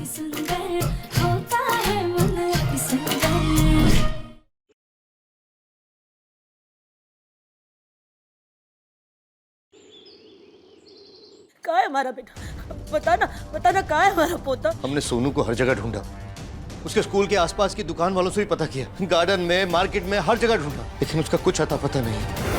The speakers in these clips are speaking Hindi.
सुंदर होता है मन अति सुंदर। कहाँ है हमारा बेटा? बताना कहाँ है हमारा पोता? हमने सोनू को हर जगह ढूंढा, उसके स्कूल के आसपास की दुकान वालों से भी पता किया, गार्डन में, मार्केट में, हर जगह ढूंढा, लेकिन उसका कुछ अता पता नहीं है।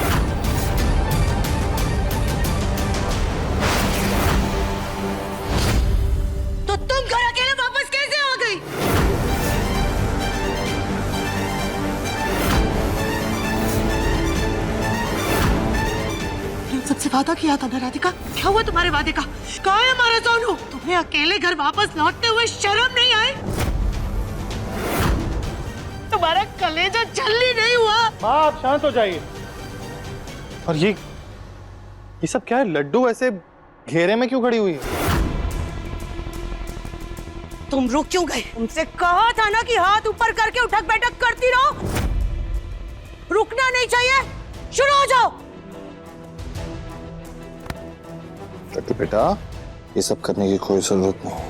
तो तुम घर अकेले वापस कैसे आ गई? सबसे वादा किया था ना राधिका, क्या हुआ तुम्हारे वादे का? कहाँ है हमारा सोनू? तुम्हें अकेले घर वापस लौटते हुए शर्म नहीं आई? तुम्हारा कलेजा जल्दी नहीं हुआ? माँ आप शांत हो जाइए। और ये सब क्या है? लड्डू ऐसे घेरे में क्यों खड़ी हुई है? तुम रुक क्यों गए? तुमसे कहा था ना कि हाथ ऊपर करके उठक बैठक करती रहो। रुकना नहीं चाहिए, शुरू हो जाओ। लड्डू बेटा, ये सब करने की कोई जरूरत नहीं।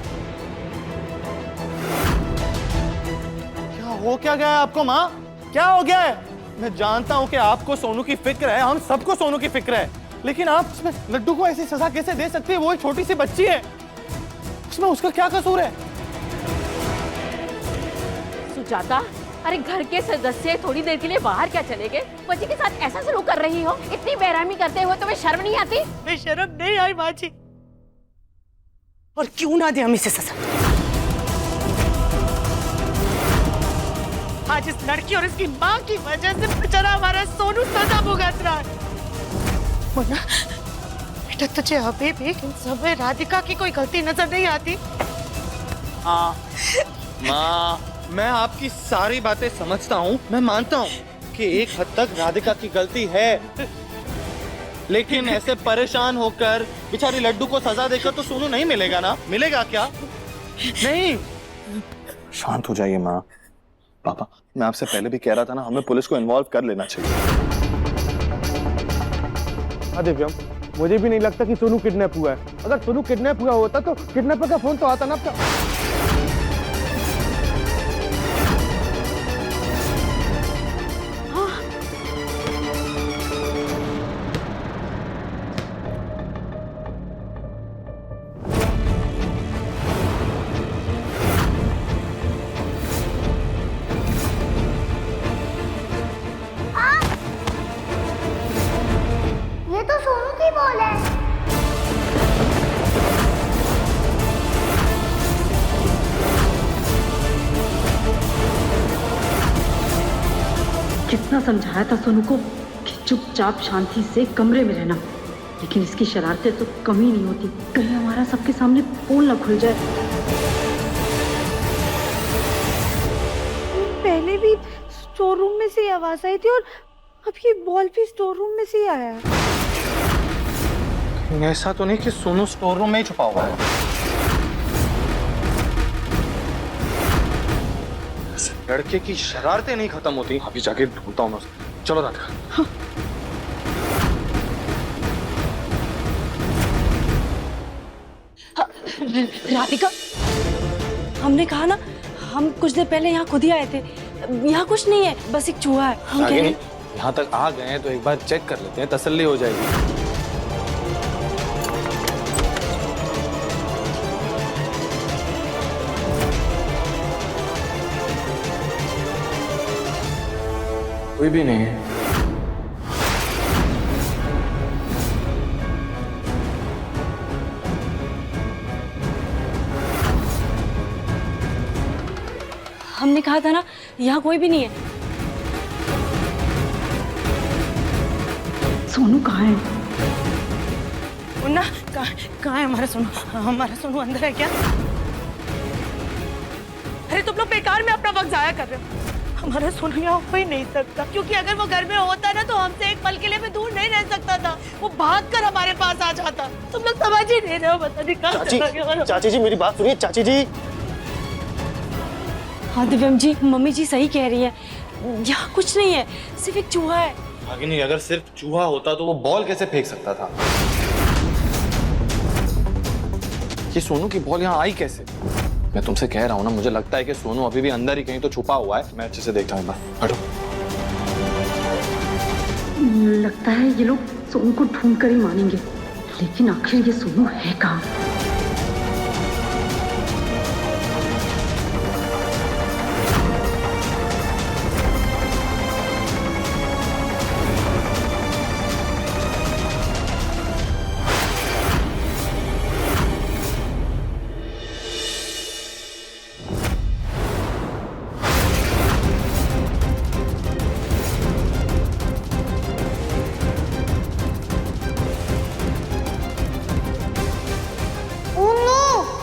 क्या गया है आपको माँ? क्या हो गया है? मैं जानता हूँ कि आपको सोनू की फिक्र है, हम सबको सोनू की फिक्र है, लेकिन आप इसमें लड्डू को ऐसी सजा कैसे दे सकती है? वो एक छोटी सी बच्ची है, इसमें उसका क्या कसूर है? सुजाता, अरे घर के सदस्य थोड़ी देर के लिए बाहर क्या चले गए? बच्ची के साथ ऐसा सलूक कर रही हो? इतनी बेरहमी करते हुए तुम्हें शर्म नहीं आती? मैं शर्म नहीं आई माँ जी, और क्यों ना दे हम इसे सजा। आज इस लड़की और इसकी माँ की वजह से बेचारा हमारा सोनू सजा भुगत रहा है। मुन्ना बेटा, तुझे अभी भी इन सब में राधिका की कोई गलती नजर नहीं आती? हाँ माँ, मैं आपकी सारी बातें समझता हूँ, मैं मानता हूँ कि एक हद तक राधिका की गलती है, लेकिन ऐसे परेशान होकर बेचारी लड्डू को सजा देकर तो सोनू नहीं मिलेगा ना? मिलेगा क्या? नहीं। शांत हो जाइए माँ। पापा, मैं आपसे पहले भी कह रहा था ना, हमें पुलिस को इन्वॉल्व कर लेना चाहिए। हाँ दिव्यम, मुझे भी नहीं लगता कि सोनू किडनैप हुआ है। अगर सोनू किडनैप हुआ होता तो किडनैपर का फोन तो आता ना अब। ये तो सोनू की बॉल है। कितना समझाया था सोनू को कि चुपचाप शांति से कमरे में रहना, लेकिन इसकी शरारतें तो कम ही नहीं होती। कहीं हमारा सबके सामने पोल न खुल जाए। पहले भी स्टोर रूम में से आवाज आई थी और अब ये बॉल भी स्टोर रूम में से ही आया है। ऐसा तो नहीं कि सोनू स्टोर रूम में ही छुपा हुआ है? लड़के की शरारतें नहीं खत्म होती। अभी जाके ढूंढता हूँ मैं उसको। चलो राधिका। हाँ। राधिका, हमने कहा ना, हम कुछ देर पहले यहाँ खुद ही आए थे। यहाँ कुछ नहीं है, बस एक चूहा है। हम कह रहे यहाँ तक आ गए हैं तो एक बार चेक कर लेते हैं, तसल्ली हो जाएगी। कोई भी नहीं है। हमने कहा था ना, यहाँ कोई भी नहीं है। सोनू कहाँ है? मुन्ना, कहाँ है हमारा सोनू? हमारा सोनू अंदर है क्या? अरे तुम लोग बेकार में अपना वक्त जाया कर रहे हो। हमारा सोनू यहाँ हो ही नहीं सकता, क्योंकि अगर वो घर में होता ना तो हमसे एक पल के लिए भी दूर नहीं रह सकता था। वो भागकर हमारे पास आ जाता। तुम लोग समझ ही नहीं रहे हो। बता दी चाची जी, मेरी बात सुनिए चाची जी। हाँ दिव्यम जी, मम्मी जी सही कह रही है, यहाँ कुछ नहीं है, सिर्फ एक चूहा है। भागिनी, अगर सिर्फ चूहा होता तो वो बॉल कैसे फेंक सकता था? ये सोनू की बॉल यहाँ आई कैसे? मैं तुमसे कह रहा हूँ ना, मुझे लगता है कि सोनू अभी भी अंदर ही कहीं तो छुपा हुआ है। मैं अच्छे से देखता हूँ एक बार। हटो। लगता है ये लोग सोनू को ढूंढ कर ही मानेंगे, लेकिन आखिर ये सोनू है कहाँ?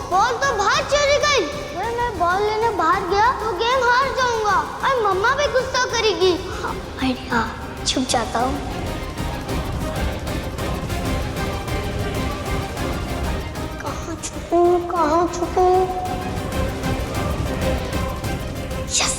बॉल तो बाहर चली गई। अगर मैं बॉल लेने बाहर गया तो गेम हार जाऊंगा और मम्मा भी गुस्सा करेगी। आइडिया, छुप जाता हूँ। कहाँ छुपूं? यस।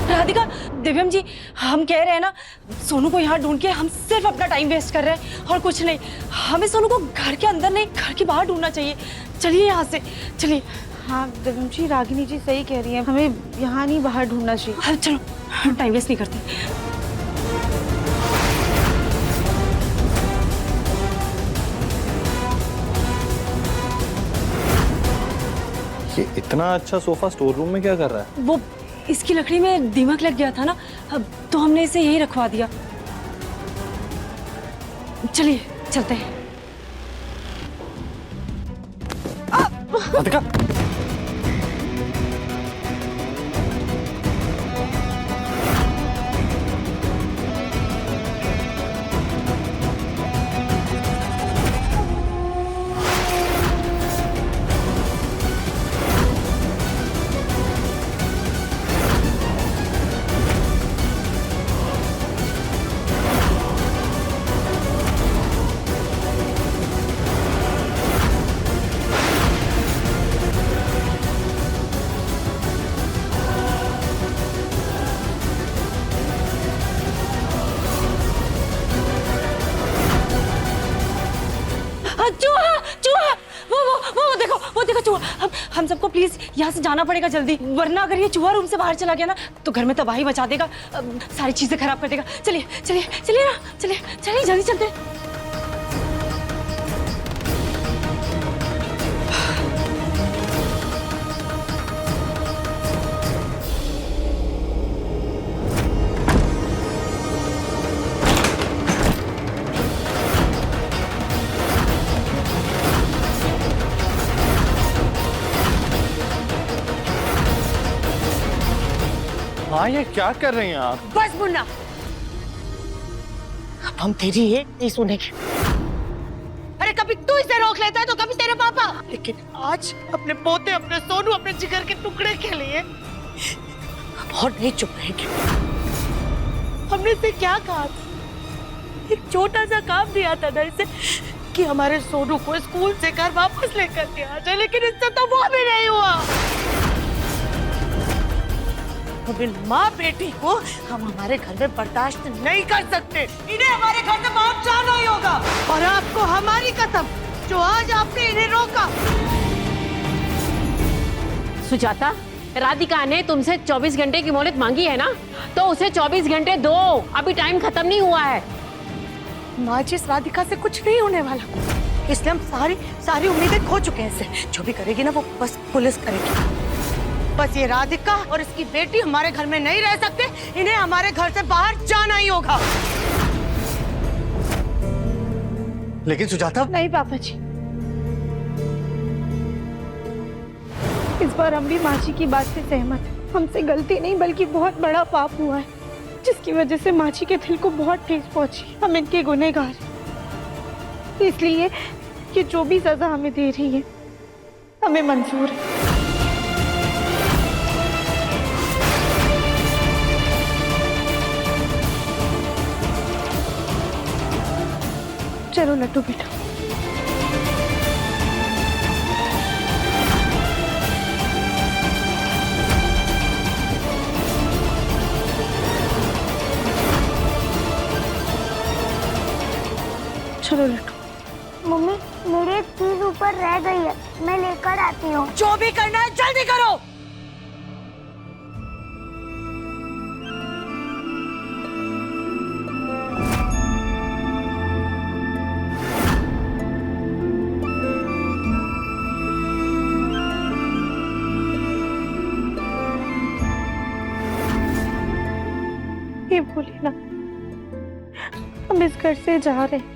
राधिका, दिव्यम जी, हम कह रहे हैं ना, सोनू को यहाँ ढूंढ के हम सिर्फ अपना टाइम वेस्ट कर रहे हैं और कुछ नहीं। हमें सोनू को घर के अंदर नहीं, घर के बाहर ढूंढना चाहिए। चलिए यहाँ से, चलिए। हाँ दिव्यम जी, रागिनी जी सही कह रही हैं, हमें यहाँ नहीं बाहर ढूंढना चाहिए। हाँ चलो, हम टाइम वेस्ट नहीं करते। ये इतना अच्छा सोफा स्टोर रूम में क्या कर रहा है? वो इसकी लकड़ी में दीमक लग गया था ना, अब तो हमने इसे यहीं रखवा दिया। चलिए चलते हैं। राधिका, चूहा, चूहा, वो देखो चूहा। हम सबको प्लीज यहाँ से जाना पड़ेगा जल्दी, वरना अगर ये चूहा रूम से बाहर चला गया ना तो घर में तबाही मचा देगा, सारी चीजें खराब कर देगा। चलिए चलिए चलिए ना, चलिए चलिए जल्दी चलते हैं। हाँ ये क्या कर रही हैं आप? बस मुन्ना, अब हम तेरी ये नहीं सुनेंगे। अरे कभी तू इसे रोक लेता है तो कभी तेरे पापा, लेकिन आज अपने पोते, अपने सोनू, अपने जिगर के टुकड़े के लिए अब और नहीं चुप रहेंगे। हमने इसे क्या कहा था? एक छोटा सा काम दिया था ना इसे कि हमारे सोनू को स्कूल से घर वापस लेकर के आ जाए, लेकिन इससे तो वो भी नहीं हुआ। अब इन माँ बेटी को हम हमारे घर में बर्दाश्त नहीं कर सकते। इन्हें हमारे घर से बाहर जाना ही होगा। और आपको हमारी कसम, जो आज आपने इन्हें रोका। सुजाता, राधिका ने तुमसे 24 घंटे की मोहलत मांगी है ना, तो उसे 24 घंटे दो, अभी टाइम खत्म नहीं हुआ है। माँ जी, इस राधिका से कुछ नहीं होने वाला, इसलिए हम सारी उम्मीदें खो चुके हैं इससे। जो भी करेगी ना वो बस पुलिस करेगी। बस ये राधिका और इसकी बेटी हमारे घर में नहीं रह सकते, इन्हें हमारे घर से बाहर जाना ही होगा। लेकिन सुजाता, नहीं पापा जी, इस बार हम भी माँ जी की बात से सहमत हैं। हमसे गलती नहीं बल्कि बहुत बड़ा पाप हुआ है, जिसकी वजह से माँ जी के दिल को बहुत ठेस पहुंची। हम इनके गुनहगार हैं, इसलिए ये जो भी सजा हमें दे रही है हमें मंजूर है। चलो लड्डू बेटा। चलो लड्डू। मम्मी मेरी एक चीज ऊपर रह गई है, मैं लेकर आती हूँ। जो भी करना है जल्दी करो। ये बोली ना, हम इस घर से जा रहे हैं,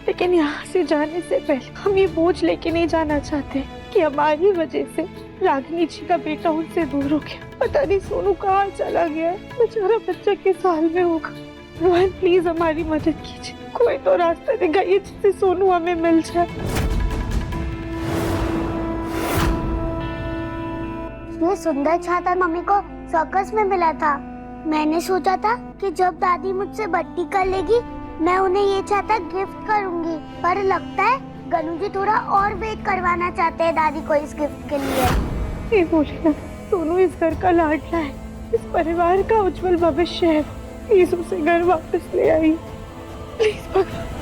लेकिन यहाँ से जाने से पहले हम ये बोझ लेके नहीं जाना चाहते कि हमारी वजह से रागिनी जी का बेटा उनसे दूर हो गया। पता नहीं सोनू कहाँ चला गया है, बेचारा बच्चा किस हाल में होगा। रोहन प्लीज हमारी मदद कीजिए, कोई तो रास्ता दिखाइए जिससे सोनू हमें मिल जाए। ये सुंदर छाता मम्मी को सर्कस में मिला था। मैंने सोचा था कि जब दादी मुझसे बट्टी कर लेगी मैं उन्हें ये छाता गिफ्ट करूंगी, पर लगता है गनू जी थोड़ा और वेट करवाना चाहते हैं दादी को इस गिफ्ट के लिए। ये बोले ना, सोनू इस घर का लाडला है, इस परिवार का उज्जवल भविष्य है। प्लीज उसे घर वापस ले आई, प्लीज भगवान।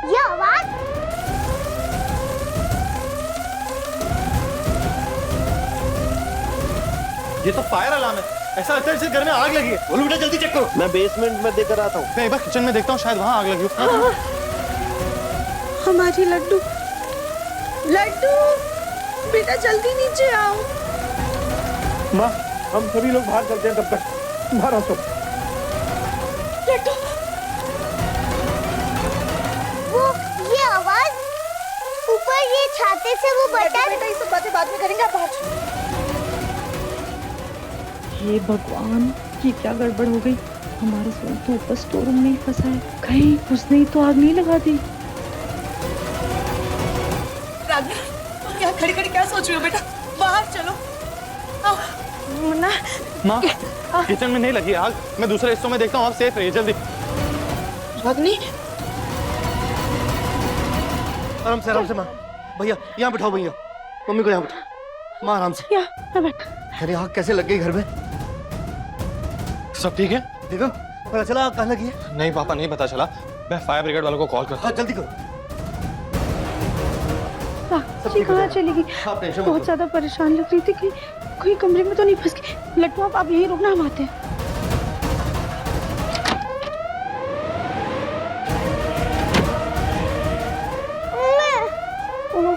ये आवाज ये तो फायर अलार्म है, ऐसा लगता है जैसे घर में आग लगी है। बोलो बेटा जल्दी चेक करो। मैं बेसमेंट में देकर आता हूँ। मैं एक बार किचन में देखता हूँ, शायद वहाँ आग लगी हो। हमारी लड्डू, लड्डू बेटा जल्दी नीचे आओ। माँ हम सभी लोग बाहर चलते हैं, तब तक बाहर आओ सब। लड्डू वो ये आवाज ऊपर ये छाते से वो बटन। बेटा ये सब बातें बाद में करेंगे, आप बाहर। हे भगवान, ये क्या गड़बड़ हो गई। हमारा सोनू तो ऊपर स्टोर रूम में ही फंसा है, कहीं उसने ही तो आग नहीं लगा दी। राधे, तुम यहाँ खड़ी खड़ी क्या सोच रही हो बेटा? बाहर चलो। आओ, मुन्ना। माँ किचन में नहीं लगी आग, मैं दूसरे हिस्सों में देखता हूँ, आप सेफ रहिए जल्दी। रागिनी, आराम से माँ। भैया यहाँ बिठाओ, भैया मम्मी को यहाँ बिठाओ। माँ आराम से। यहाँ बैठ। अरे आग कैसे लग गई घर में? सब ठीक है? बेगम पता चला आग कहाँ लगी है? नहीं पापा, नहीं पता चला। मैं फायर ब्रिगेड वालों को कॉल करता हाँ जल्दी करो। रागिनी कहाँ चली गई? आप टेंशन मत बहुत लो। ज्यादा परेशान लग रही थी, कहीं कोई कमरे में तो नहीं फंस गई। लड्डू आप यहीं रुकना, हम आते हैं।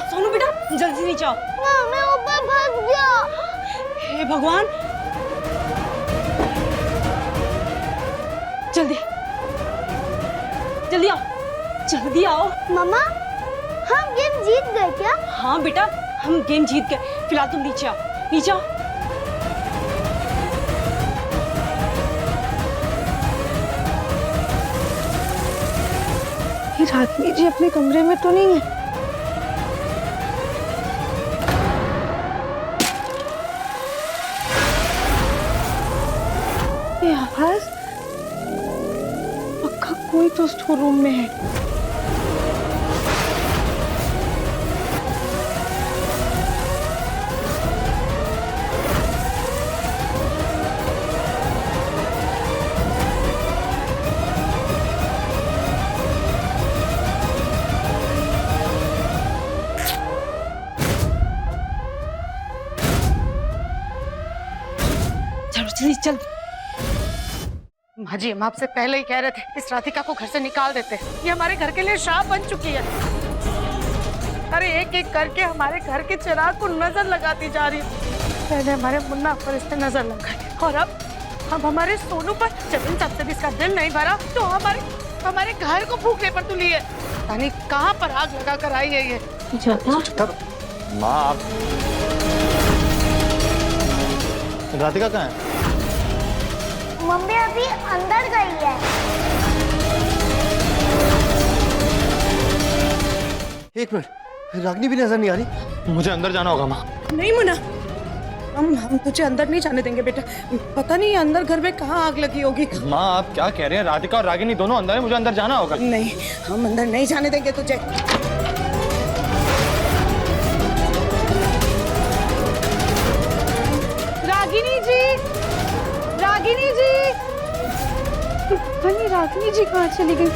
सोनू बेटा जल्दी नीचे आओ। मैं ऊपर फंस गया। हे भगवान, जल्दी जल्दी आओ, जल्दी आओ। मम्मा हम गेम जीत गए क्या? हाँ बेटा, हम गेम जीत गए। फिलहाल तुम नीचे आओ, नीचे आओ। ये रागिनी जी अपने कमरे में तो नहीं है? ये आवाज पक्का कोई तो स्टोर रूम में है। चलो जल्दी चल। माँ जी, हम आपसे पहले ही कह रहे थे इस राधिका को घर से निकाल देते। ये हमारे घर के लिए श्राप बन चुकी है। अरे एक एक करके हमारे घर के चिराग को नजर लगाती जा रही है। पहले हमारे मुन्ना पर इसने नजर लगाई और अब हमारे सोनू पर। जब इन सबसे भी इसका दिल नहीं भरा तो हमारे घर को फूकने पर तुली है। यानी कहाँ पर आग लगा कर आई है ये। माँ आप राधिका कहाँ है? मम्मी अभी अंदर गई है। एक मिनट, रागनी भी नजर नहीं आ रही। मुझे अंदर जाना होगा माँ। नहीं मुन्ना, हम तुझे अंदर नहीं जाने देंगे बेटा। पता नहीं अंदर घर में कहाँ आग लगी होगी। माँ आप क्या कह रहे हैं? राधिका और रागिनी दोनों अंदर है, मुझे अंदर जाना होगा। नहीं, हम अंदर नहीं जाने देंगे तुझे। रागिनी जी, रागिनी जी, वही रागिनी जी कहाँ चली गई?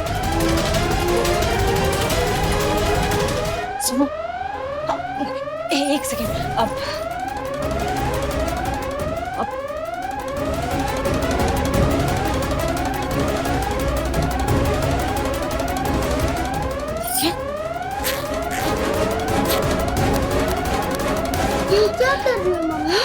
सुनो, एक सेकेंड। अब ये क्या कर रही हो मम्मी?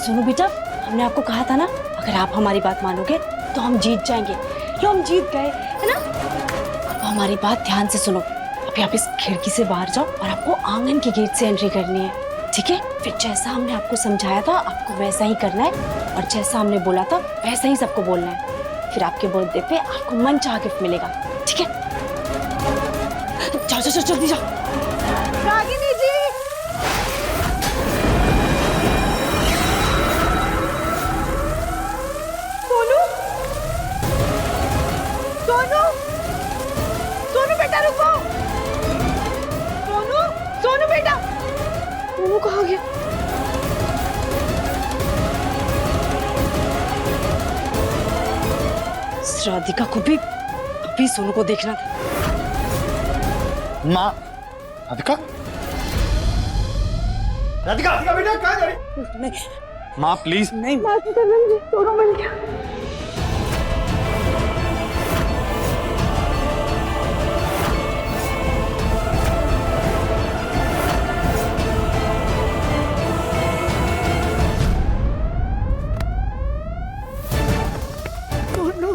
सुनो बेटा, हमने आपको कहा था ना, अगर आप हमारी बात मानोगे तो हम जीत जाएंगे। लो हम जीत गए, है ना? अब हमारी बात ध्यान से सुनो। अभी आप इस खिड़की से बाहर जाओ और आपको आंगन के गेट से एंट्री करनी है, ठीक है? फिर जैसा हमने आपको समझाया था आपको वैसा ही करना है और जैसा हमने बोला था वैसा ही सबको बोलना है। फिर आपके बर्थडे पे आपको मनचाहा गिफ्ट मिलेगा, ठीक है? जाओ जाओ जल्दी जाओ। रागिनी जी, सोनू, सोनू, सोनू बेटा रुको। सोनू, सोनू बेटा, सोनू कहाँ गया? इस राधिका को भी अभी सोनू को देखना था। माँ, राधिका, राधिका, राधिका बेटा कहाँ जा रही? नहीं माँ प्लीज। नहीं, सोनू मिल गया। सोनू,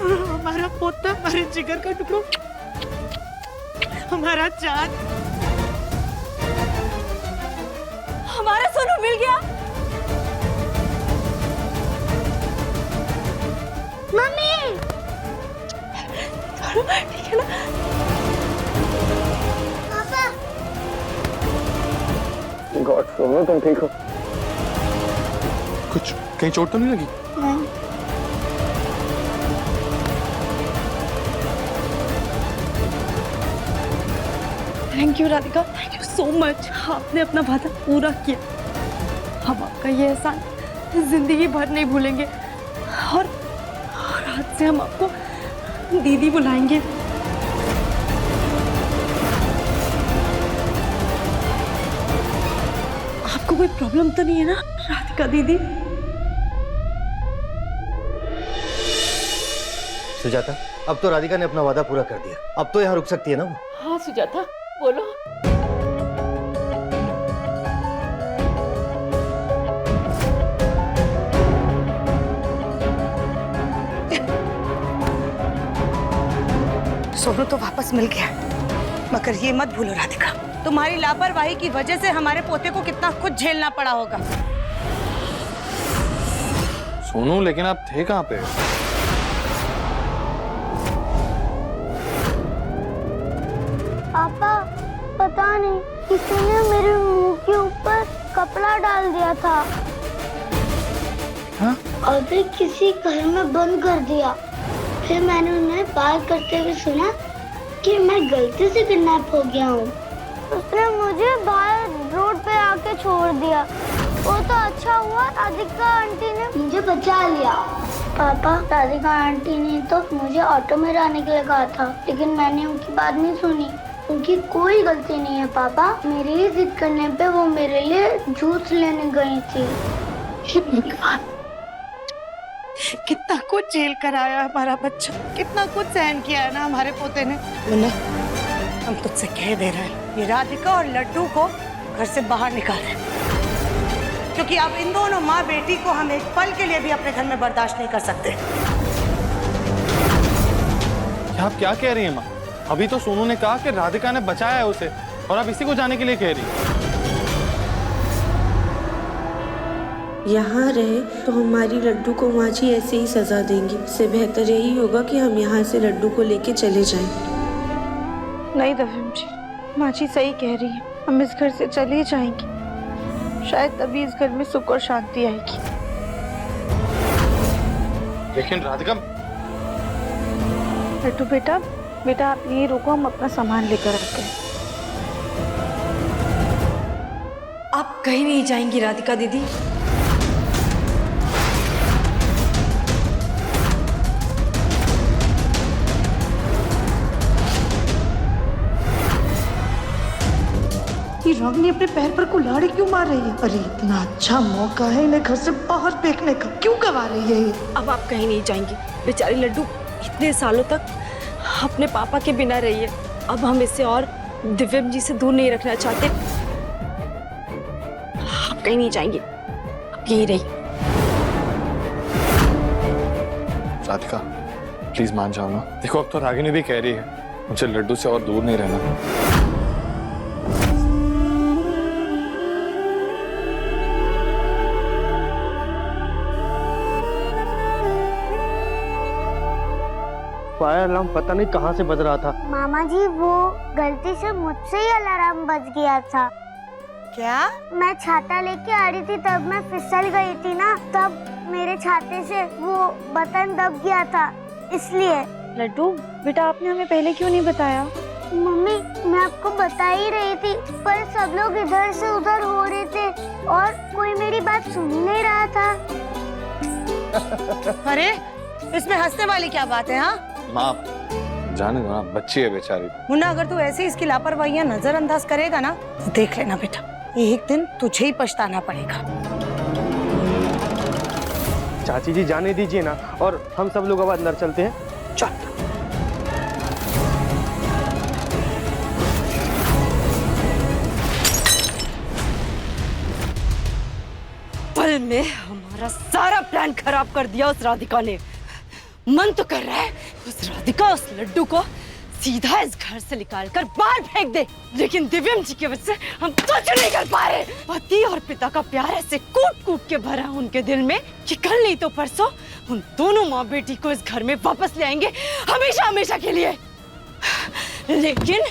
हमारा पोता, हमारे जिगर का टुकड़ा, हमारा चाँद, हमारा सोनू मिल गया। मम्मी, सोनू ठीक है ना? पापा, गॉड, सोनू तुम ठीक हो? कुछ कहीं चोट तो नहीं लगी? Thank you Radhika, thank you so much. आपने अपना वादा पूरा किया। हम आपका ये एहसान जिंदगी भर नहीं भूलेंगे और आज से हम आपको दीदी बुलाएंगे। आपको कोई प्रॉब्लम तो नहीं है ना राधिका दीदी? सुजाता, अब तो राधिका ने अपना वादा पूरा कर दिया, अब तो यहाँ रुक सकती है ना वो? हाँ सुजाता, बोलो। सोनू तो वापस मिल गया, मगर ये मत भूलो राधिका, तुम्हारी लापरवाही की वजह से हमारे पोते को कितना कुछ झेलना पड़ा होगा। सोनू, लेकिन आप थे कहाँ पे? पापा, पता नहीं किसी ने मेरे मुंह के ऊपर कपड़ा डाल दिया था। हाँ? और फिर किसी घर में बंद कर दिया। फिर मैंने उन्हें बात करते हुए सुना कि मैं गलती से किडनैप हो गया हूँ। उसने मुझे बाहर रोड पे आके छोड़ दिया। वो तो अच्छा हुआ राधिका आंटी ने मुझे बचा लिया। पापा, राधिका आंटी ने तो मुझे ऑटो में रहने के लिए कहा था, लेकिन मैंने उनकी बात नहीं सुनी। उनकी कोई गलती नहीं है पापा, मेरी ही जिद करने पे वो मेरे लिए जूस लेने गई थी। कितना कुछ झेल कर आया हमारा बच्चा, कितना कुछ सहन किया है ना हमारे पोते ने। मुन्ना, हम तुझसे कह दे रहे हैं, ये राधिका और लड्डू को घर से बाहर निकाल रहे, क्योंकि अब इन दोनों माँ बेटी को हम एक पल के लिए भी अपने घर में बर्दाश्त नहीं कर सकते। आप क्या कह रही हैं माँ? अभी तो सोनू ने कहा कि राधिका ने बचाया है उसे, और आप इसी को जाने के लिए कह रही हैं। यहाँ रहे तो हमारी लड्डू को माँ जी ऐसे ही सजा देंगी। इससे बेहतर यही होगा कि हम यहाँ से लड्डू को लेके चले जाएं। नहीं दफिम जी, माँ जी सही कह रही है, हम इस घर से चले जाएंगे, शायद तभी इस घर में सुख और शांति आएगी। लेकिन राधिका, लड्डू बेटा, बेटा आप यही रुको, हम अपना सामान लेकर आते हैं। आप कहीं नहीं जाएंगी राधिका दीदी। ये रागिनी अपने पैर पर कुल्हाड़ी क्यों मार रही है? अरे इतना अच्छा मौका है इन्हें घर से बाहर फेंकने का, क्यों गवा रही है ये? अब आप कहीं नहीं जाएंगी। बेचारी लड्डू इतने सालों तक अपने पापा के बिना रही है। अब हम इसे और दिव्यम जी से दूर नहीं रखना चाहते। आप कहीं नहीं जाएंगी, आप यही रही। राधिका प्लीज मान जाओ ना। देखो अब तो रागिनी भी कह रही है मुझे लड्डू से और दूर नहीं रहना। फायर अलार्म पता नहीं कहाँ से बज रहा था। मामा जी वो गलती से मुझसे ही अलार्म बज गया था। क्या? मैं छाता लेके आ रही थी तब मैं फिसल गई थी ना, तब मेरे छाते से वो बटन दब गया था, इसलिए। लड्डू बेटा आपने हमें पहले क्यों नहीं बताया? मम्मी मैं आपको बता ही रही थी, पर सब लोग इधर से उधर हो रहे थे और कोई मेरी बात सुन ही नहीं रहा था। अरे इसमें हंसने वाली क्या बात है? हाँ माँ जाने दो ना, बच्ची है बेचारी। मुन्ना, अगर तू ऐसे इसकी लापरवाहियां नजरअंदाज करेगा ना तो देख लेना बेटा, एक दिन तुझे ही पछताना पड़ेगा। चाची जी जाने दीजिए ना, और हम सब लोग अब अंदर चलते हैं। चल। पल में हमारा सारा प्लान खराब कर दिया उस राधिका ने। मन तो कर रहा है उस राधिका, उस लड्डू को सीधा इस घर से निकालकर बाहर फेंक दे, लेकिन दिव्यम जी की वजह से हम कुछ नहीं कर पा रहे। पति और पिता का प्यार ऐसे कूट कूट के भरा उनके दिल में कि कल नहीं तो परसों उन दोनों माँ बेटी को इस घर में वापस ले आएंगे, हमेशा हमेशा के लिए। लेकिन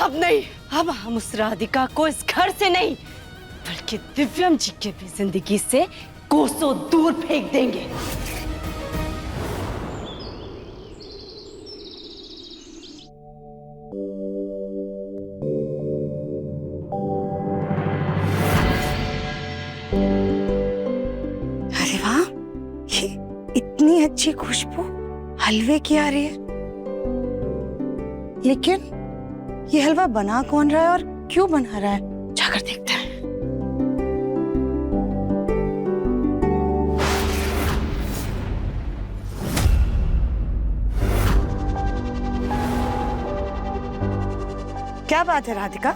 अब नहीं, अब हम उस राधिका को इस घर से नहीं बल्कि दिव्यम जी के भी जिंदगी से कोसों दूर फेंक देंगे। अरे वाह, ये इतनी अच्छी खुशबू हलवे की आ रही है, लेकिन ये हलवा बना कौन रहा है और क्यों बना रहा है? जाकर देखते हैं। क्या बात है राधिका,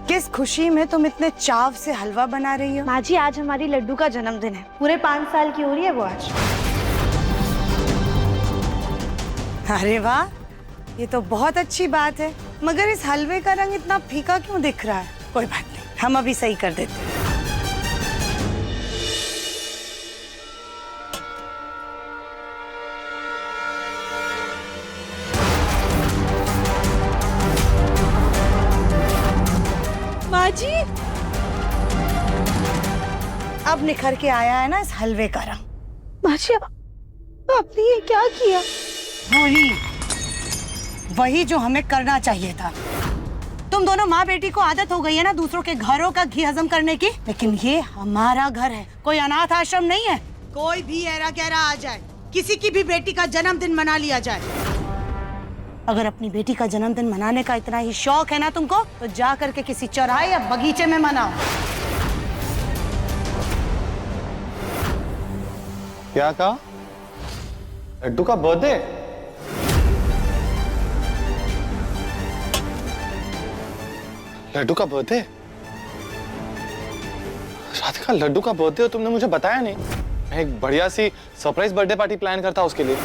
किस खुशी में तुम इतने चाव से हलवा बना रही हो? माँ जी आज हमारी लड्डू का जन्मदिन है, पूरे 5 साल की हो रही है वो आज। अरे वाह, ये तो बहुत अच्छी बात है, मगर इस हलवे का रंग इतना फीका क्यों दिख रहा है? कोई बात नहीं, हम अभी सही कर देते हैं। माँ जी, अब निखर के आया है ना इस हलवे का रंग। माँ जी आपने ये क्या किया? वही जो हमें करना चाहिए था। तुम दोनों माँ बेटी को आदत हो गई है ना दूसरों के घरों का घी हजम करने की, लेकिन ये हमारा घर है, कोई अनाथ आश्रम नहीं है। कोई भी ऐरा गैरा आ जाए, किसी की भी बेटी का जन्मदिन मना लिया जाए। अगर अपनी बेटी का जन्मदिन मनाने का इतना ही शौक है ना तुमको, तो जा करके किसी चौराहे या बगीचे में मनाओ। क्या कहा? लड्डू का बर्थडे? लड्डू का बर्थडे? राधिका लड्डू का बर्थडे और तुमने मुझे बताया नहीं। मैं एक बढ़िया सी सरप्राइज बर्थडे पार्टी प्लान करता उसके लिए।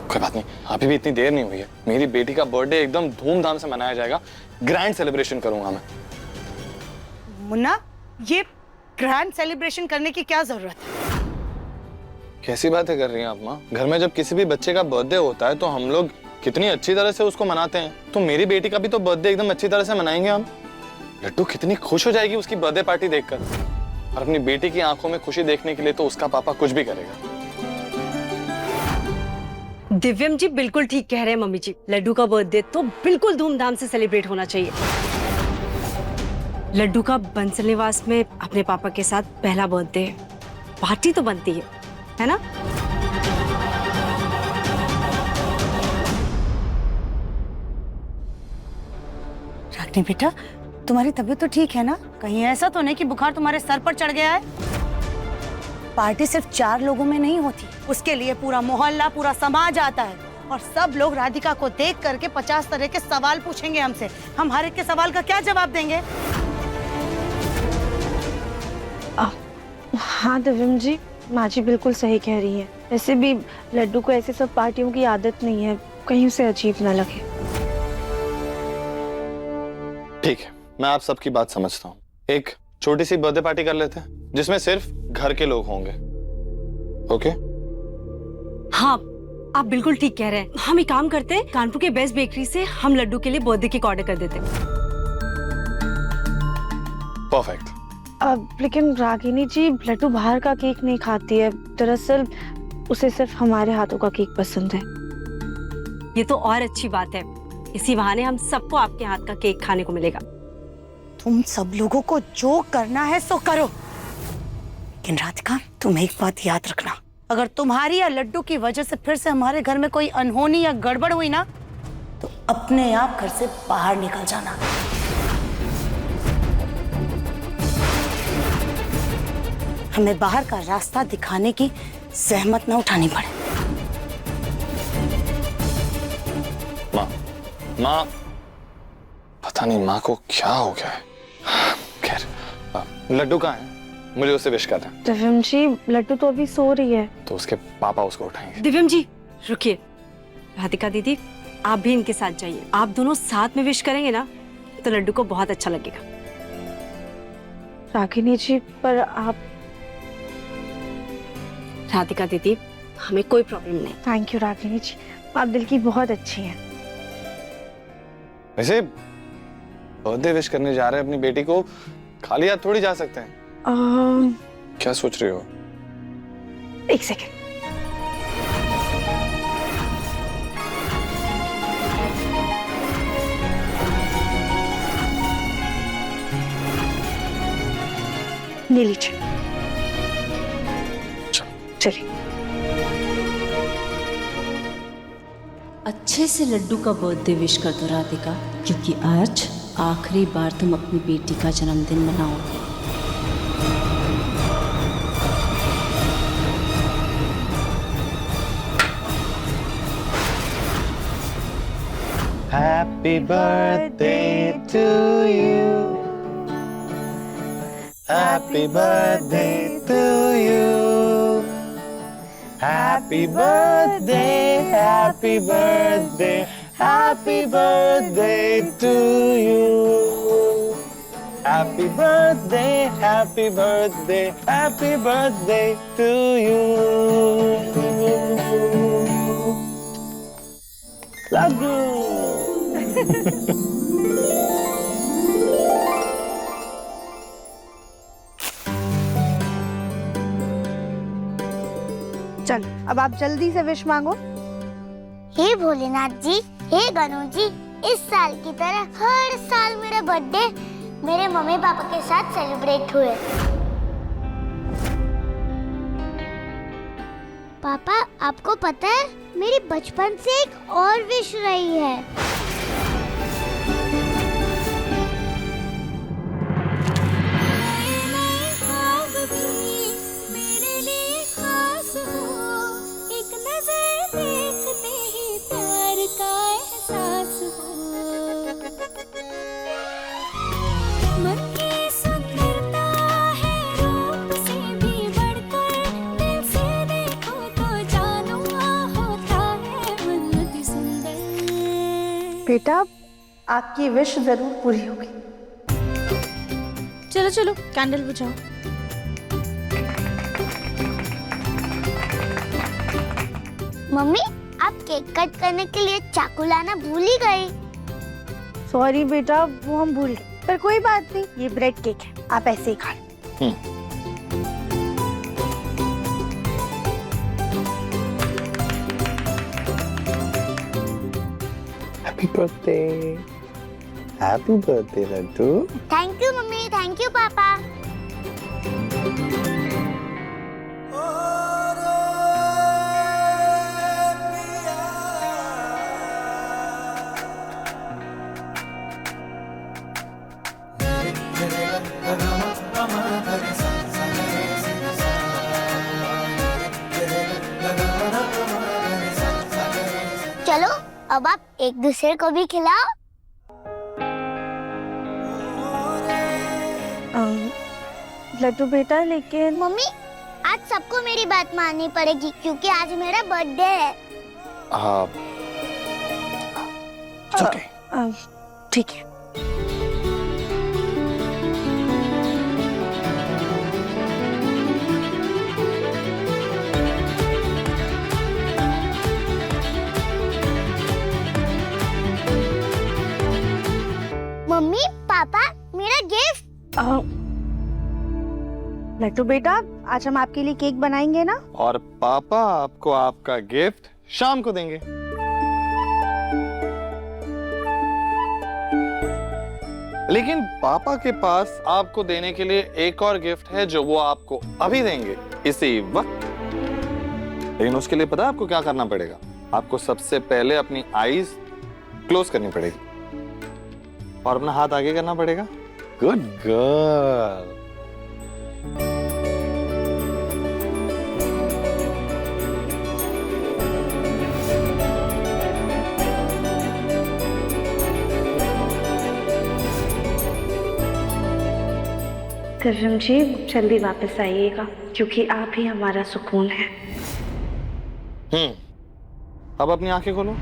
कोई बात नहीं, अभी भी इतनी देर नहीं हुई है। मेरी बेटी का बर्थडे एकदम धूमधाम से मनाया जाएगा, ग्रैंड सेलिब्रेशन करूंगा मैं। मुन्ना, ये ग्रैंड सेलिब्रेशन करने की क्या जरूरत है? कैसी बातें कर रही हैं आप माँ? घर में जब किसी भी बच्चे का बर्थडे होता है तो हम लोग कितनी अच्छी तरह से उसको मनाते हैं, तो मेरी बेटी का भी तो बर्थडे एकदम अच्छी तरह से मनाएंगे हम। लड्डू कितनी खुश हो जाएगी उसकी बर्थडे पार्टी देखकर, और अपनी बेटी की आंखों में खुशी देखने के लिए तो उसका पापा कुछ भी करेगा। दिव्यम जी बिल्कुल ठीक कह रहे हैं मम्मी जी। लड्डू का बर्थडे तो बिल्कुल धूमधाम से सेलिब्रेट होना चाहिए। लड्डू का बंसल निवास में अपने पापा के साथ पहला बर्थडे, पार्टी तो बनती है ना? रागिनी बेटा, तुम्हारी तबीयत तो ठीक है ना? कहीं ऐसा तो नहीं कि बुखार तुम्हारे सर पर चढ़ गया है? पार्टी सिर्फ 4 लोगों में नहीं होती, उसके लिए पूरा मोहल्ला, पूरा समाज आता है, और सब लोग राधिका को देख करके 50 तरह के सवाल पूछेंगे हमसे। हम हर एक के सवाल का क्या जवाब देंगे? हाँ दिव्यम जी, माँ जी बिल्कुल सही कह रही है। वैसे भी लड्डू को ऐसे सब पार्टियों की आदत नहीं है, कहीं उसे अजीब ना लगे। ठीक है, मैं आप सबकी बात समझता हूँ। एक छोटी सी बर्थडे पार्टी कर लेते हैं जिसमें सिर्फ घर के लोग होंगे। ओके? हाँ, आप बिल्कुल ठीक कह रहे हैं। हम एक काम करते हैं, कानपुर के बेस्ट बेकरी से हम लड्डू के लिए बर्थडे केक ऑर्डर कर देते हैं। परफेक्ट। लेकिन रागिनी जी, लड्डू बाहर का केक नहीं खाती है। दरअसल उसे सिर्फ हमारे हाथों का केक पसंद है। ये तो और अच्छी बात है, इसी बहाने हम सबको आपके हाथ का केक खाने को मिलेगा। तुम सब लोगों को जो करना है सो करो, लेकिन राधिका तुम एक बात याद रखना, अगर तुम्हारी या लड्डू की वजह से फिर से हमारे घर में कोई अनहोनी या गड़बड़ हुई ना, तो अपने आप घर से बाहर निकल जाना। हमें बाहर का रास्ता दिखाने की जहमत ना उठानी पड़े। माँ, पता नहीं माँ को क्या हो गया है। खैर, लड्डू कहाँ है? मुझे उससे विश करना है। दिव्यम जी, लड्डू तो अभी सो रही है। तो उसके पापा उसको उठाएंगे। दिव्यम जी रुकिए, राधिका दीदी आप भी इनके साथ जाइए। आप दोनों साथ में विश करेंगे ना तो लड्डू को बहुत अच्छा लगेगा। रागिनी जी, पर आप। राधिका दीदी, हमें कोई प्रॉब्लम नहीं। थैंक यू रागिनी जी, आप दिल की बहुत अच्छी हैं। वैसे बर्थडे विश करने जा रहे हैं अपनी बेटी को, खाली हाथ थोड़ी जा सकते हैं। क्या सोच रही हो? एक सेकेंड। ले लीजिए। चलिए। अच्छे से लड्डू का बर्थडे विश कर दो राधिका, क्योंकि आज आखिरी बार तुम अपनी बेटी का जन्मदिन मनाओगे। Happy birthday to you. Happy birthday to you. Happy birthday, happy birthday, happy birthday to you. Happy birthday, happy birthday, happy birthday to you. Love you. चल, अब आप जल्दी से विश मांगो। हे भोलेनाथ जी, हे गणू जी, इस साल की तरह हर साल मेरा बर्थडे मेरे मम्मी पापा के साथ सेलिब्रेट हुए। पापा, आपको पता है मेरी बचपन से एक और विश रही है। बेटा, आपकी विश जरूर पूरी होगी। चलो चलो, कैंडल बुझाओ। मम्मी, आप केक कट करने के लिए चाकू लाना भूल ही गई। सॉरी बेटा, वो हम भूल गए, पर कोई बात नहीं, ये ब्रेड केक है, आप ऐसे ही खा लो। Happy birthday laddu. Thank you mummy, thank you papa. चलो अब आप एक दूसरे को भी खिलाओ। लड्डू बेटा, लेकिन मम्मी आज सबको मेरी बात माननी पड़ेगी क्योंकि आज मेरा बर्थडे है। ठीक है। मम्मी पापा मेरा गिफ्ट। लड्डू बेटा, आज हम आपके लिए केक बनाएंगे ना? और पापा आपको आपका गिफ्ट शाम को देंगे। लेकिन पापा के पास आपको देने के लिए एक और गिफ्ट है जो वो आपको अभी देंगे इसी वक्त। लेकिन उसके लिए पता है आपको क्या करना पड़ेगा? आपको सबसे पहले अपनी आईज क्लोज करनी पड़ेगी और अपना हाथ आगे करना पड़ेगा। Good girl. करम जी, जल्दी वापस आइएगा क्योंकि आप ही हमारा सुकून है। अब अपनी आंखें खोलो।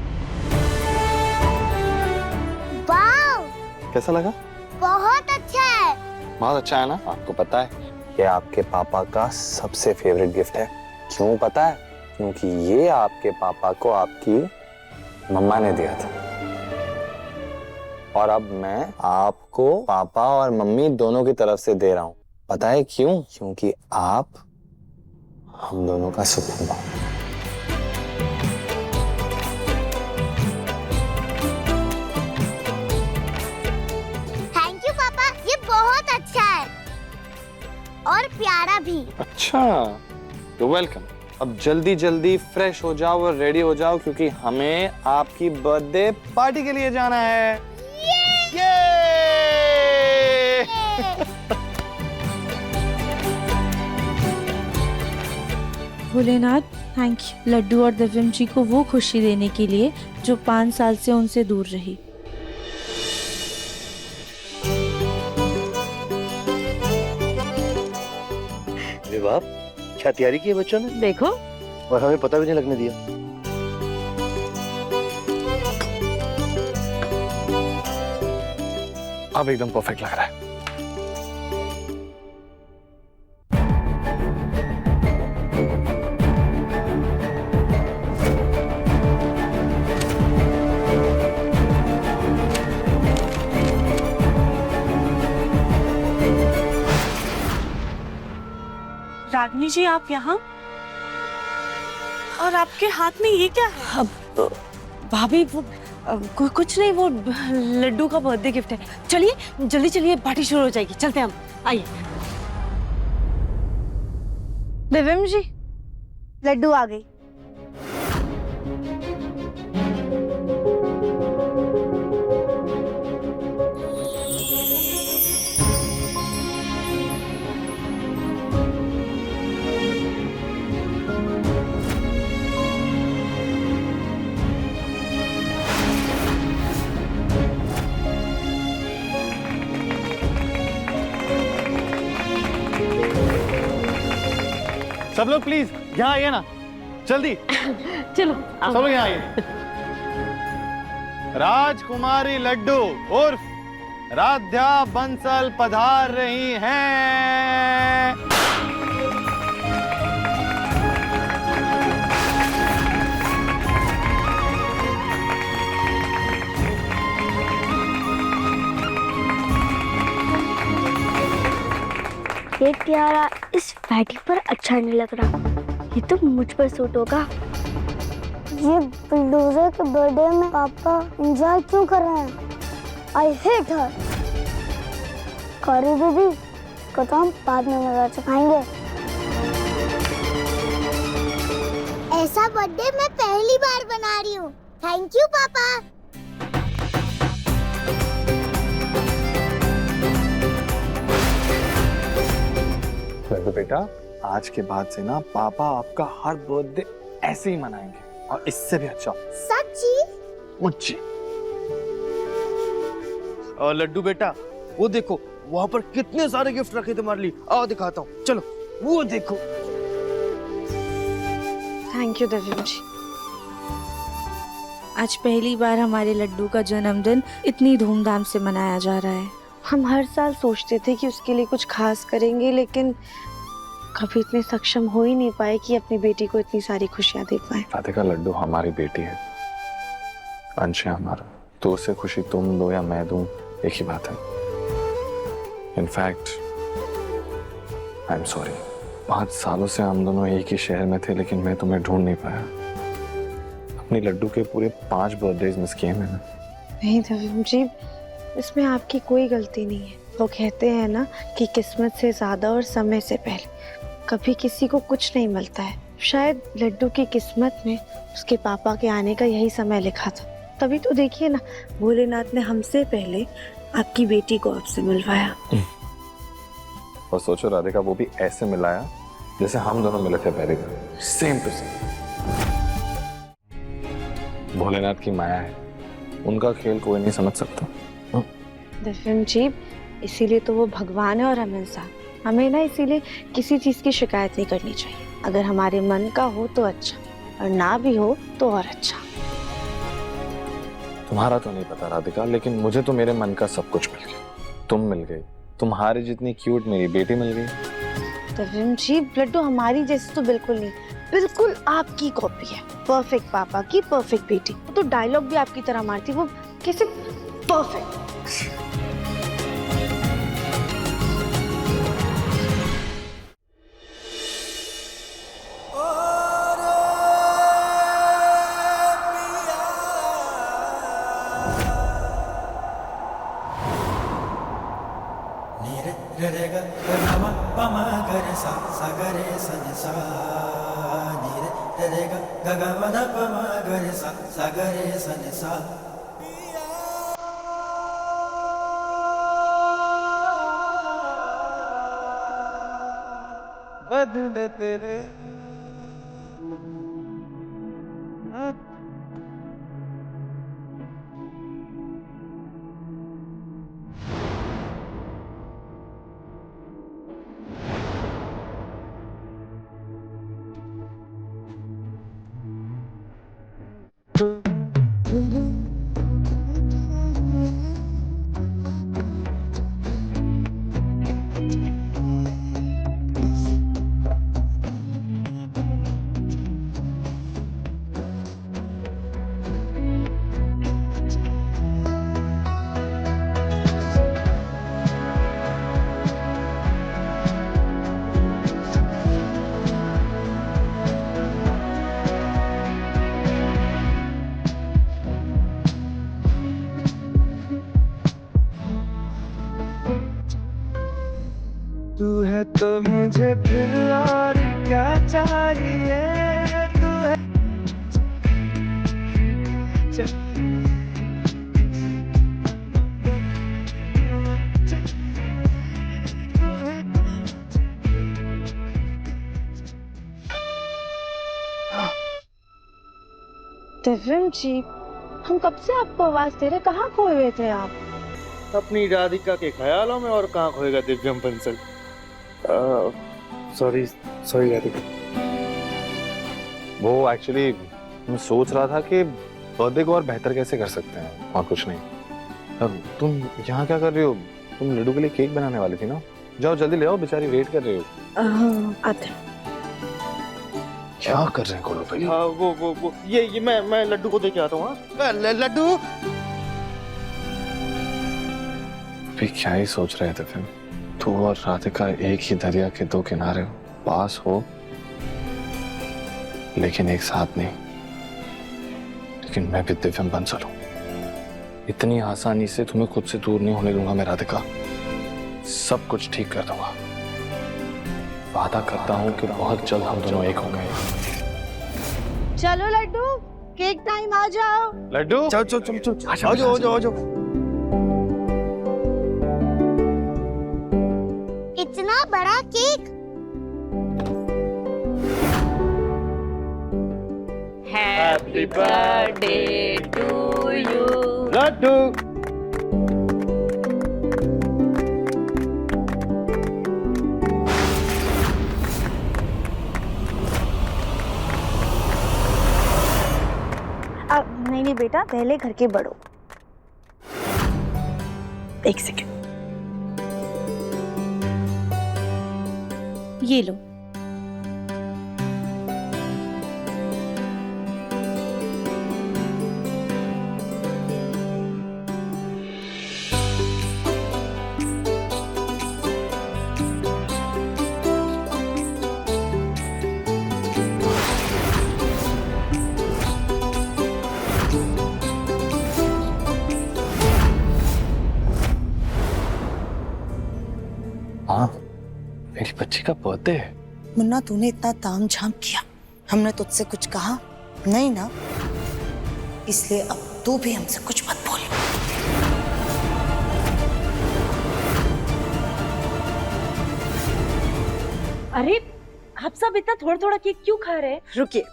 वाव, कैसा लगा? बहुत अच्छा है। बहुत अच्छा है ना? आपको पता है ये आपके पापा का सबसे फेवरेट गिफ्ट है। क्यों पता है? क्योंकि ये आपके पापा को आपकी मम्मा ने दिया था और अब मैं आपको पापा और मम्मी दोनों की तरफ से दे रहा हूं। पता है क्यों? क्योंकि आप हम दोनों का सुकून हो। थैंक यू पापा, ये बहुत अच्छा है और प्यारा भी। अच्छा, यू वेलकम। अब जल्दी जल्दी फ्रेश हो जाओ और रेडी हो जाओ क्योंकि हमें आपकी बर्थडे पार्टी के लिए जाना है। भोलेनाथ, थैंक यू लड्डू और दिव्यम जी को वो खुशी देने के लिए जो 5 साल से उनसे दूर रही। अरे वाह, क्या तैयारी की है बच्चों ने। देखो, और हमें पता भी नहीं लगने दिया। अब एकदम परफेक्ट लग रहा है। रागनी जी, आप यहाँ? और आपके हाथ में ये क्या है? अब भाभी वो कुछ नहीं, वो लड्डू का बर्थडे गिफ्ट है। चलिए जल्दी चलिए, पार्टी शुरू हो जाएगी। चलते हैं हम, आइए। दिव्यम जी, लड्डू आ गई। सब लोग प्लीज यहाँ आइए ना, जल्दी। चलो सब लोग यहाँ आइए। राजकुमारी लड्डू उर्फ राध्या बंसल पधार रही हैं। ये तियारा इस फैटी पर अच्छा नहीं लग रहा, ये तो मुझ पर सूट होगा। ये बुलडोजर के बर्थडे में पापा एंजॉय क्यों कर रहे हैं? I hate her. करी दीदी को तो हम बाद में मजा चखाएंगे। ऐसा बर्थडे मैं पहली बार बना रही हूँ। थैंक यू पापा। लड्डू बेटा, आज के बाद से ना पापा आपका हर बर्थडे ऐसे ही मनाएंगे और इससे भी अच्छा। सच्ची? मुझे और लड्डू बेटा, वो देखो वहाँ पर कितने सारे गिफ्ट रखे तुम्हारे लिए। आओ दिखाता हूँ, चलो वो देखो। थैंक यू दिव्यम जी। आज पहली बार हमारे लड्डू का जन्मदिन इतनी धूमधाम से मनाया जा रहा है। हम हर साल सोचते थे कि उसके लिए कुछ खास करेंगे, लेकिन कभी इतने सक्षम हो ही नहीं पाए कि अपनी बेटी को इतनी सारी खुशियां दे पाए। राधिका, लड्डू हमारी बेटी है, अंश है हमारा, तो उसे खुशी तुम दो या मैं दूं एक ही बात है। इनफैक्ट आई एम सॉरी, 5 सालों से हम दोनों एक ही शहर में थे, लेकिन मैं तुम्हें ढूंढ नहीं पाया। अपनी लड्डू के पूरे 5 बर्थडेज मिस किए मैंने। नहीं दिव्यम जी, इसमें आपकी कोई गलती नहीं है। वो कहते हैं ना कि किस्मत से ज्यादा और समय से पहले कभी किसी को कुछ नहीं मिलता है। शायद लड्डू की किस्मत में उसके पापा के आने का यही समय लिखा था, तभी तो देखिए ना, भोलेनाथ ने हमसे पहले आपकी बेटी को आपसे मिलवाया। और सोचो राधिका, वो भी ऐसे मिलाया जैसे हम दोनों मिले थे पहले बार, सेम टू सेम। भोलेनाथ की माया है, उनका खेल कोई नहीं समझ सकता। दिव्यम जी, इसीलिए तो वो भगवान है और हम इंसान। हमें ना इसीलिए किसी चीज की शिकायत नहीं करनी चाहिए। अगर हमारे मन का हो तो अच्छा, और ना भी हो तो और अच्छा। तुम्हारा तो नहीं पता राधिका, लेकिन मुझे तो मेरे मन का सब कुछ मिल गया। तुम मिल गई, तुम्हारी जितनी क्यूट मेरी बेटी मिल गई। दिव्यम जी, लड्डू हमारी जैसी तो बिल्कुल नहीं, बिल्कुल आपकी कॉपी है। परफेक्ट पापा की परफेक्ट बेटी। तो डायलॉग भी आपकी तरह मारती, वो कैसे परफेक्ट। बदले तेरे तू है तो मुझे फिर और क्या चाहिए। तू है दिव्यम जी, हम कब से आपको आवाज दे रहे, कहाँ खोए हुए थे आप? अपनी राधिका के ख्यालों में, और कहाँ खोएगा दिव्यम बंसल। सॉरी राधिका। वो एक्चुअली मैं सोच रहा था कि बर्थडे को और बेहतर कैसे कर सकते हैं, और कुछ नहीं। अब तुम यहाँ क्या कर रही हो? तुम लड्डू के लिए केक बनाने वाली थी ना? जाओ जल्दी ले आओ, बेचारी वेट कर रही हो। आते क्या कर रहे हैं कोलो भाई? हाँ वो ये मैं लड्डू को दे के आता हूँ। लड्डू भी क्या ही सोच रहे थे फिर? तू और राधिका एक ही दरिया के दो किनारे हो, पास हो लेकिन एक साथ नहीं। लेकिन मैं भी दिव्यम बंसल हूं, इतनी आसानी से तुम्हें खुद से दूर नहीं होने दूंगा मैं राधिका। सब कुछ ठीक कर दूंगा, वादा करता हूं कि बहुत जल्द हम दोनों एक होंगे। चलो लड्डू, केक टाइम, आ जाओ। लड्डू चलो चलो चलो चलो, आ जाओ आ जाओ आ जाओ। इतना बड़ा cake. Happy birthday to you. लड्डू नहीं नहीं बेटा, पहले घर के बड़ो। एक सेकंड, ये लो। हाँ, मेरी बच्ची का बर्थडे है। मुन्ना, तूने इतना तामझाम किया, हमने तुझसे कुछ कहा नहीं ना, इसलिए अब तू भी हमसे कुछ मत बोल। अरे आप सब इतना थोड़ा थोड़ा केक क्यों खा रहे हैं? रुकिए,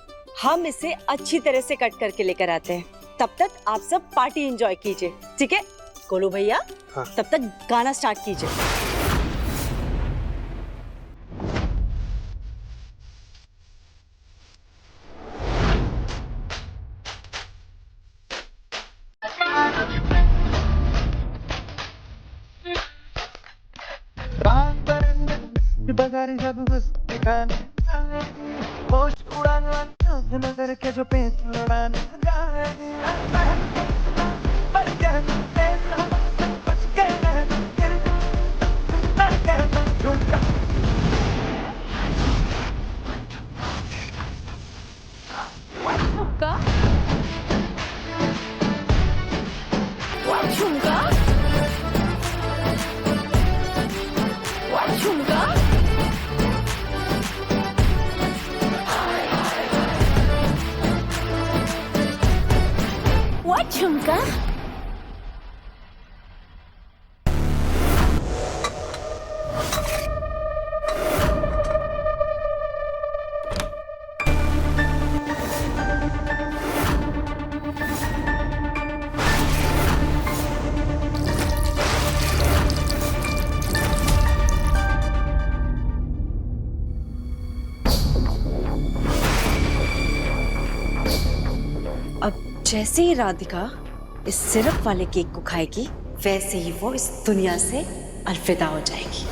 हम इसे अच्छी तरह से कट करके लेकर आते हैं। तब तक आप सब पार्टी एंजॉय कीजिए, ठीक है? गोलू भैया, हाँ। तब तक गाना स्टार्ट कीजिए। झुमका। जैसे ही राधिका इस सिरप वाले केक को खाएगी, वैसे ही वो इस दुनिया से अलविदा हो जाएगी।